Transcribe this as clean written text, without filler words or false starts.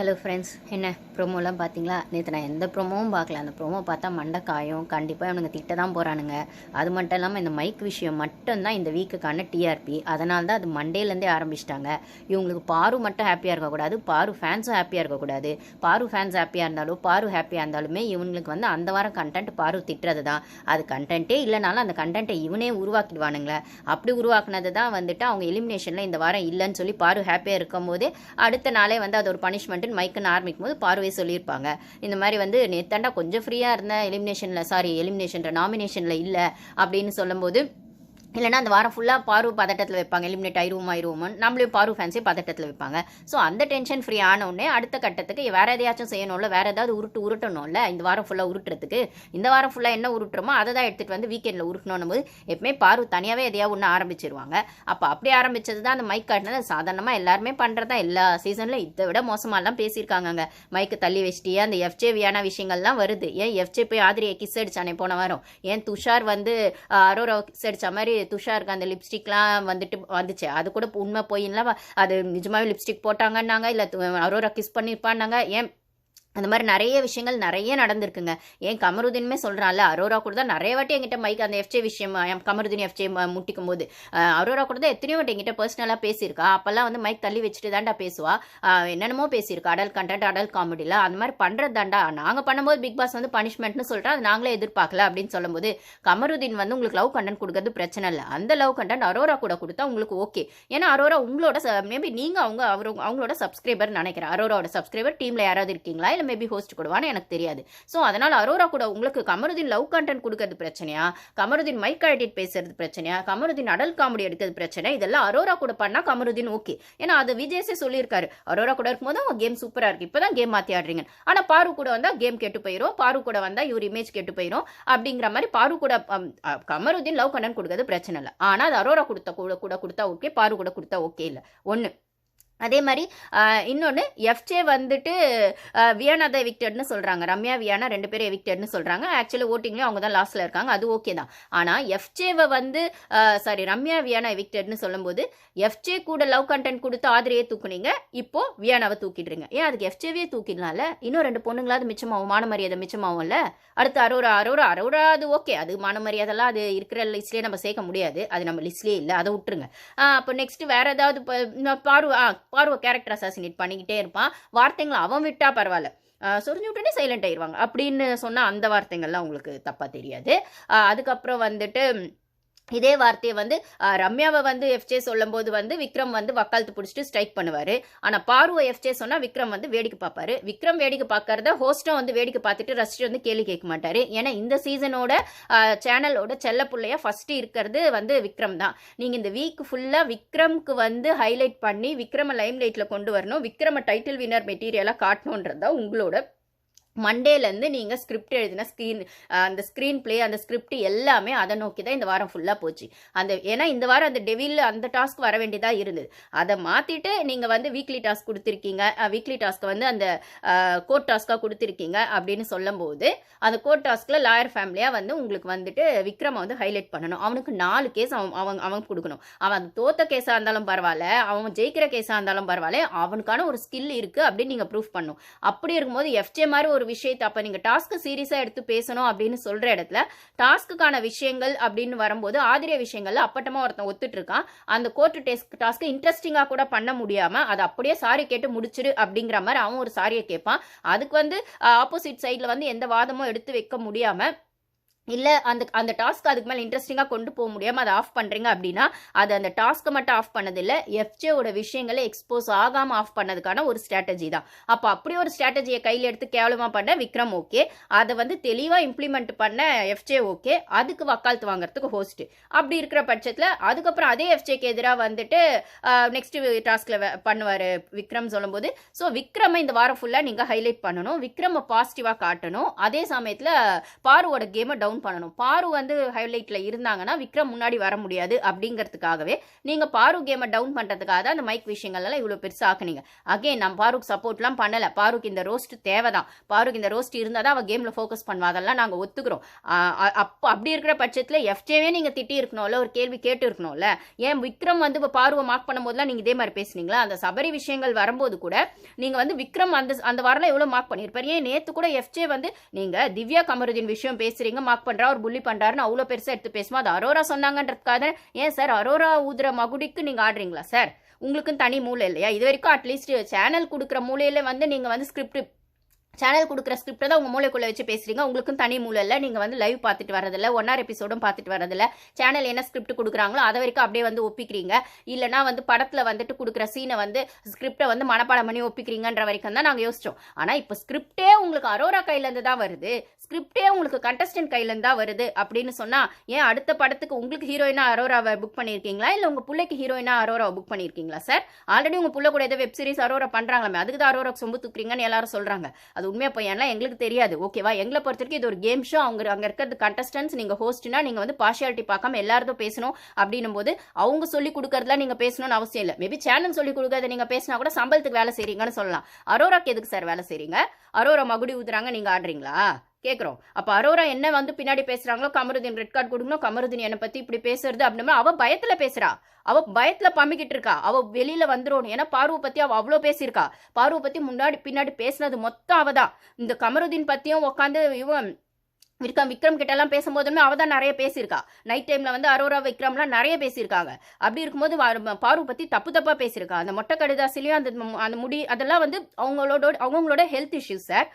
Hello friends, என்ன ப்ரோமோலாம் பார்த்தீங்களா? நேற்று நான் எந்த ப்ரோமோவும் பார்க்கல. அந்த ப்ரோமோ பார்த்தா மண்டை காயும். கண்டிப்பாக இவனுங்க திட்ட தான் போகிறானுங்க. அது மட்டும் இல்லாமல் இந்த மைக் விஷயம் மட்டும்தான் இந்த வீக்குக்கான டிஆர்பி. அதனால தான் அது மண்டேலேருந்தே ஆரம்பிச்சிட்டாங்க. இவங்களுக்கு பாரு மட்டும் ஹாப்பியாக இருக்கக்கூடாது, பாரு ஃபேன்ஸும் ஹாப்பியாக இருக்கக்கூடாது. பாரு ஃபேன்ஸ் ஹாப்பியாக இருந்தாலும் பாரு ஹாப்பியாக இருந்தாலுமே இவங்களுக்கு வந்து அந்த வாரம் கண்டென்ட் பாரு திட்டுறது தான். அது கண்டென்ட்டே இல்லைனாலும் அந்த கண்டென்ட்டை இவனே உருவாக்கிடுவானுங்களே. அப்படி உருவாக்குனது தான் வந்துட்டு அவங்க எலிமினேஷனில் இந்த வாரம் இல்லைன்னு சொல்லி பாரு ஹாப்பியாக இருக்கும் போது அடுத்த நாளே வந்து அது ஒரு பனிஷ்மெண்ட் மைக்குன்னு ஆரம்பிக்கும் போது பார்வை சொல்லியிருப்பாங்க. இந்த மாதிரி வந்து நேத்தாண்டா கொஞ்சம் ஃப்ரீயாக இருந்தேன் எலிமினேஷன் நாமினேஷனில் இல்லை அப்படின்னு சொல்லும்போது, இல்லைனா அந்த வாரம் ஃபுல்லாக பாரு பதட்டத்தில் வைப்பாங்க, எலிமினேட் ஆயிடுவோமோன்னு நம்மளையும் பாரு ஃபேன்ஸே பதட்டத்தில் வைப்பாங்க. ஸோ அந்த டென்ஷன் ஃப்ரீ ஆனவுடனே அடுத்த கட்டத்துக்கு வேறு எதையாச்சும் செய்யணும்ல, வேறு ஏதாவது உருட்டணும்ல. இந்த வாரம் ஃபுல்லாக உருட்டுறதுக்கு இந்த வாரம் ஃபுல்லாக என்ன உருட்டுறோமோ அதை தான் எடுத்துகிட்டு வந்து வீக்கெண்டில் உருட்டணும் போது எப்பவுமே பாரு தனியாகவே எதையாவது ஒன்று ஆரம்பிச்சிருவாங்க. அப்போ அப்படி ஆரம்பித்தது தான் அந்த மைக் காட்டினது. சாதாரணமாக எல்லாருமே பண்ணுறதா எல்லா சீசனில் இதை விட மோசமாலாம் பேசியிருக்காங்க. மைக்கு தள்ளி வச்சிட்டியே, அந்த எஃப்ஜே வியான விஷயங்கள்லாம் வருது. ஏன் எஃப்ஜே போய் ஆதிரியை கிஸ் அடிச்சானே போன வாரம், ஏன் துஷார் வந்து அரோரா கிஸ் அடித்த மாதிரி துஷாருக்கு அந்த லிப்ஸ்டிக்லாம் வந்துச்சு. அது கூட உண்மை போயின்லாம் அது நிஜமாவே லிப்ஸ்டிக் போட்டாங்கன்னாங்க, இல்லை அரோரா கிஸ் பண்ணியிருப்பான்னாங்க. ஏன் அந்த மாதிரி நிறைய விஷயங்கள் நிறைய நடந்திருக்குங்க. ஏன் கமருதீனுமே சொல்கிறான்ல, அரோரா கூட தான் நிறைய வாட்டி என்கிட்ட மைக் அந்த எஃப்ஜே விஷயம் கமருதீன் எஃப்ஜே முட்டிக்கும் போது அரோரா கூட தான் எத்தனையோ வாட்டி என்கிட்ட பர்சனலாக பேசியிருக்கா. அப்போல்லாம் வந்து மைக் தள்ளி வச்சுட்டு தாண்டா பேசுவா, என்னென்னமோ பேசியிருக்கா, அடல் கண்டென்ட் அடல் காமெடியில் அந்த மாதிரி பண்ணுறது தாண்டா. நாங்கள் பண்ணும்போது பிக் பாஸ் வந்து பனிஷ்மெண்ட்னு சொல்கிறா, அது நாங்களே எதிர்பார்க்கல அப்படின்னு சொல்லும்போது, கமருதீன் வந்து உங்களுக்கு லவ் கண்டென்ட் கொடுக்கறது பிரச்சனை இல்லை, அந்த லவ் கண்டென்ட் அரோரா கூட கொடுத்தா உங்களுக்கு ஓகே. ஏன்னா அரோரா உங்களோட மேபி நீங்கள் அவங்களோட சப்ஸ்கிரைபர் நினைக்கிறேன். அரோராவோட சப்ஸ்கிரைபர் டீமில் யாராவது இருக்கீங்களா, இல்லை மேபி ஹோஸ்ட் கொடுவான்னு எனக்கு தெரியாது. ஸோ அதனால் அரோரா கூட உங்களுக்கு கமருதீன் லவ் கண்டென்ட் கொடுக்கறது பிரச்சனையா, கமருதீன் மைக் கழட்டிட்டு பேசுறது பிரச்சனையா, கமருதீன் அடல் காமெடி எடுக்கிறது பிரச்சனை, இதெல்லாம் அரோரா கூட பண்ணால் கமருதீன் ஓகே. ஏன்னா அது விஜயஸே சொல்லியிருக்காரு, அரோரா கூட இருக்கும்போது அவங்க கேம் சூப்பராக இருக்குது, இப்போ தான் கேம் மாற்றி ஆடுறீங்க. ஆனால் பாரு கூட வந்தால் கேம் கெட்டு போயிடும், பாரு கூட வந்தால் இவர் இமேஜ் கெட்டு போயிடும் அப்படிங்கிற மாதிரி பாரு கூட கமருதீன் லவ் கண்டென்ட் கொடுக்கறது பிரச்சனை இல்லை. ஆனால் அது அரோரா கொடுத்தா ஓகே, பாரு கூட கொடுத்தா ஓகே இல்லை ஒன்று. அதே மாதிரி இன்னொன்று, எஃப்ஜே வந்துட்டு வியானா தான் எவிக்டட்னு சொல்கிறாங்க, ரம்யா வியானா 2 பேரும் எவிக்டட்னு சொல்கிறாங்க. ஆக்சுவலி ஓட்டிங்லேயும் அவங்க தான் லாஸ்ட்டில் இருக்காங்க, அது ஓகே தான். ஆனால் எஃப்ஜேவை வந்து ரம்யா வியானா எவிக்டட்னு சொல்லும்போது எஃப்ஜே கூட லவ் கண்டென்ட் கொடுத்து ஆதிரியை தூக்குனீங்க, இப்போ வியானாவை தூக்கிடுறீங்க. ஏன் அதுக்கு எஃப்ஜேவே தூக்கிடலாம்ல, இன்னும் 2 பொண்ணுங்களாவது மிச்சமாகும், மான மரியாதை மிச்சமாகும்ல. அடுத்து அரோரா அது ஓகே, அது மான மரியாதைலாம் அது இருக்கிற லிஸ்ட்லேயே நம்ம சேர்க்க முடியாது, அது நம்ம லிஸ்ட்லேயே இல்லை, அதை விட்டுருங்க. அப்போ நெக்ஸ்ட் வேறு ஏதாவது பாரு கேரக்டர் அசாசினேட் பண்ணிக்கிட்டே இருப்பான், வார்த்தைங்களை அவன் விட்டா பரவாயில்ல, சொரிஞ்சு விட்டுனே சைலண்ட் ஆயிடுவாங்க அப்படின்னு சொன்னால் அந்த வார்த்தைகள்லாம் உங்களுக்கு தப்பாக தெரியாது. அதுக்கப்புறம் வந்துட்டு இதே வார்த்தையை வந்து ரம்யாவை வந்து எஃப்ஜே சொல்லும் போது வந்து விக்ரம் வந்து வக்காலத்து பிடிச்சிட்டு ஸ்ட்ரைக் பண்ணுவார். ஆனால் பார்வை எஃப்ஜே சொன்னால் விக்ரம் வந்து வேடிக்கை பார்ப்பாரு. விக்ரம் வேடிக்கை பார்க்கறத ஹோஸ்ட்டும் வந்து வேடிக்கை பார்த்துட்டு ரசிச்சுட்டு வந்து கேள்வி கேட்க மாட்டார். ஏன்னா இந்த சீசனோட சேனலோட செல்ல பிள்ளையா ஃபஸ்ட்டு இருக்கிறது வந்து விக்ரம் தான். நீங்கள் இந்த வீக் ஃபுல்லாக விக்ரம்க்கு வந்து ஹைலைட் பண்ணி விக்ரமை லைம் லைட்டில் கொண்டு வரணும், விக்ரமை டைட்டில் வினர் மெட்டீரியலாக காட்டணுன்றது தான் உங்களோட மண்டேலேருந்து நீங்கள் ஸ்கிரிப்ட் எழுதின அந்த ஸ்க்ரீன் பிளே அந்த ஸ்கிரிப்ட் எல்லாமே அதை நோக்கி தான் இந்த வாரம் ஃபுல்லாக போச்சு. ஏன்னா இந்த வாரம் அந்த டெவில் அந்த டாஸ்க் வர வேண்டியதாக இருந்தது, அதை மாற்றிட்டு நீங்கள் வந்து வீக்லி டாஸ்க் கொடுத்துருக்கீங்க. வீக்லி டாஸ்க்கை வந்து அந்த கோர்ட் டாஸ்க்காக கொடுத்துருக்கீங்க அப்படின்னு சொல்லும்போது அந்த கோர்ட் டாஸ்கில் லாயர் ஃபேமிலியாக வந்து உங்களுக்கு வந்துட்டு விக்ரமை வந்து ஹைலைட் பண்ணணும். அவனுக்கு 4 கேஸ் அவன் கொடுக்கணும். அவன் தோத்த கேஸாக இருந்தாலும் பரவாயில்ல, அவன் ஜெயிக்கிற கேஸாக இருந்தாலும் பரவாயில்ல, அவனுக்கான ஒரு ஸ்கில் இருக்குது அப்படின்னு நீங்கள் ப்ரூஃப் பண்ணணும். அப்படி இருக்கும்போது எஃப்ஜே மாதிரி ஒரு விஷயத்தை அப்போ நீங்கள் டாஸ்க்கு சீரியஸாக எடுத்து பேசணும் அப்படின்னு சொல்கிற இடத்துல டாஸ்க்குக்கான விஷயங்கள் அப்படின்னு வரும்போது ஆதிரிய விஷயங்கள்ல அப்பட்டமாக ஒருத்தன் ஒத்துட்டு இருக்கான். அந்த கோர்ட்டு டாஸ்க்கு இன்ட்ரெஸ்டிங்காக கூட பண்ண முடியாமல் அதை அப்படியே சாரி கேட்டு முடிச்சிரு அப்படிங்கிற மாதிரி அவன் ஒரு சாரியை கேட்பான். அதுக்கு வந்து ஆப்போசிட் சைடில் வந்து எந்த வாதமும் எடுத்து வைக்க முடியாமல், இல்லை அந்த டாஸ்க் அதுக்கு மேலே இன்ட்ரெஸ்டிங்காக கொண்டு போக முடியாமல் அதை ஆஃப் பண்ணுறீங்க அப்படின்னா அது அந்த டாஸ்க்கை மட்டும் ஆஃப் பண்ணதில்லை, எஃப்ஜேவோட விஷயங்களை எக்ஸ்போஸ் ஆகாமல் ஆஃப் பண்ணதுக்கான ஒரு ஸ்ட்ராட்டஜி தான். அப்போ அப்படி ஒரு ஸ்ட்ராட்டஜியை கையில் எடுத்து கேவலமாக பண்ண விக்ரம் ஓகே, அதை வந்து தெளிவாக இம்ப்ளிமெண்ட் பண்ண எஃப்ஜே ஓகே, அதுக்கு வக்காலத்து வாங்குறதுக்கு ஹோஸ்ட்டு. அப்படி இருக்கிற பட்சத்தில் அதுக்கப்புறம் அதே எஃப்ஜேக்கு எதிராக வந்துட்டு நெக்ஸ்ட் டாஸ்கில் பண்ணுவார் விக்ரம் சொல்லும்போது, ஸோ விக்ரமை இந்த வாரம் ஃபுல்லாக நீங்கள் ஹைலைட் பண்ணணும், விக்ரமை பாசிட்டிவாக காட்டணும். அதே சமயத்தில் பாருவோட கேமை டவுன் டவுன் பண்ணணும். பாரு வந்து ஹைலைட்ல இருந்தாங்கன்னா விக்ரம் முன்னாடி வர முடியாது அப்படிங்கிறதுக்காகவே நீங்க பாரு கேமை டவுன் பண்றதுக்காக தான் அந்த மைக் விஷயங்கள் எல்லாம் இவ்வளவு பெருசா ஆக்குனீங்க. அகைன் நான் பாருக்கு சப்போர்ட்லாம் பண்ணல. பாருக்கு இந்த ரோஸ்ட் தேவைதான். பாருக்கு இந்த ரோஸ்ட் இருந்தாதான் அவ கேம்ல ஃபோக்கஸ் பண்ணுவா. அதெல்லாம் நாங்க ஒத்துக்கிறோம். அப்போ அப்படி இருக்கிற பட்சத்துல எஃப்ஜேவே நீங்க திட்டி இருக்கணும்ல, ஒரு கேள்வி கேட்டு இருக்கணும்ல. ஏன் விக்ரம் வந்து இப்போ பாருவை மார்க் பண்ணும் போதெல்லாம் நீங்க இதே மாதிரி பேசுனீங்களா? அந்த சபரி விஷயங்கள் வரும்போது கூட நீங்க வந்து விக்ரம் அந்த வாரம் எவ்வளவு மார்க் பண்ணிருப்பாரு. ஏன் நேத்து கூட எஃப்ஜே வந்து நீங்க திவ்யா கமருதீன் விஷயம் பேசுறீங்க, மார்க் பண்றா, ஒரு புள்ளி பண்றாருன்னு அவ்வளவு பெருசா எடுத்து பேசுமா? அது அரோரா சொன்னாங்கன்றதுக்காக ஏன் சார் அரோரா ஊதுற மகுடிக்கு நீங்க ஆடுறீங்களா சார்? உங்களுக்கும் தனி மூளை இல்லையா? இது வரைக்கும் அட்லீஸ்ட் சேனல் கொடுக்குற மூலையில வந்து நீங்க வந்து ஸ்கிரிப்ட் சேனல் கொடுக்குற ஸ்கிரிப்டை தான் உங்கள் மூளைக்குள்ளே வச்சு பேசுறீங்க. உங்களுக்கும் தனி மூளை இல்லை. நீங்கள் வந்து லைவ் பார்த்துட்டு வரதில்ல, 1 hour எபிசோடும் பார்த்துட்டு வரதில்ல. சேனல் என்ன ஸ்கிரிப்ட் கொடுக்குறாங்களோ அதை வரைக்கும் அப்படியே வந்து ஒப்பிக்கிறீங்க. இல்லைனா வந்து படத்தில் வந்துட்டு கொடுக்குற சீனை வந்து ஸ்கிரிப்டை வந்து மனப்பாடம் பண்ணி ஒப்பிக்கிறீங்கன்ற வரைக்கும் தான் நாங்கள் யோசிச்சோம். ஆனால் இப்போ ஸ்கிரிப்டே உங்களுக்கு அரோரா கையிலேருந்து தான் வருது, ஸ்கிரிப்டே உங்களுக்கு கண்டஸ்டன்ட் கையிலேருந்து தான் வருது அப்படின்னு சொன்னால் ஏன் அடுத்த படத்துக்கு உங்களுக்கு ஹீரோயினா அரோராவை புக் பண்ணியிருக்கீங்களா, இல்லை உங்கள் பிள்ளைக்கு ஹீரோயினா அரோராவை புக் பண்ணியிருக்கீங்களா சார்? ஆல்ரெடி உங்கள் பிள்ளை கூட ஏதோ வெப் சீரிஸ் அரோரா பண்ணுறாங்களே, அதுக்கு தான் அரோரா சொம்பு தூக்குறீங்கன்னு எல்லாரும் சொல்கிறாங்க. அது உண்மையா பையன்லாம் எங்களுக்கு தெரியாது. ஓகேவா? எங்களை பொறுத்த வரைக்கும் இது ஒரு கேம் ஷோ. அங்க இருக்கிறது கண்டஸ்டன்ஸ். நீங்க ஹோஸ்ட்னா நீங்க வந்து பார்ஷியாலிட்டி பார்க்காம எல்லாரும் பேசணும். அப்படின்னும் போது அவங்க சொல்லி கொடுக்கறதுலாம் நீங்க பேசணும்னு அவசியம் இல்லை. மேபி சேனல் சொல்லி கொடுக்கறத நீங்க பேசினா கூட சம்பளத்துக்கு வேலை செய்றீங்கன்னு சொல்லலாம். அரோராக்கு எதுக்கு சார் வேலை செய்றீங்க? அரோரா மகுடி ஊதுறாங்க, நீங்க ஆடுறீங்களா கேட்குறோம். அப்போ அரோரா என்ன வந்து பின்னாடி பேசுறாங்களோ, கமருதீன் ரெட் கார்டு கொடுக்கணும், கமருதீன் என்னை பத்தி இப்படி பேசுறது அப்படின்னா அவ பயத்துல பேசுறா. அவ பயத்துல பம்பிக்கிட்டு இருக்கா. அவ வெளியில வந்துடும். ஏன்னா பார்வை பத்தி அவ அவ்வளோ பேசியிருக்கா. பார்வை பத்தி முன்னாடி பின்னாடி பேசினது மொத்தம் அவதான். இந்த கமருதீன் பத்தியும் உட்காந்து இவன் விக்ரம் கிட்ட எல்லாம் பேசும்போதுமே அவ தான் நிறைய பேசியிருக்கா. நைட் டைம்ல வந்து அரோரா விக்ரம்லாம் நிறைய பேசியிருக்காங்க. அப்படி இருக்கும்போது பாரு பத்தி தப்பா பேசியிருக்கா. அந்த மொட்டை கடிதாசிலையும் அந்த முடி அதெல்லாம் வந்து அவங்களோட ஹெல்த் இஷ்யூஸ் சார்.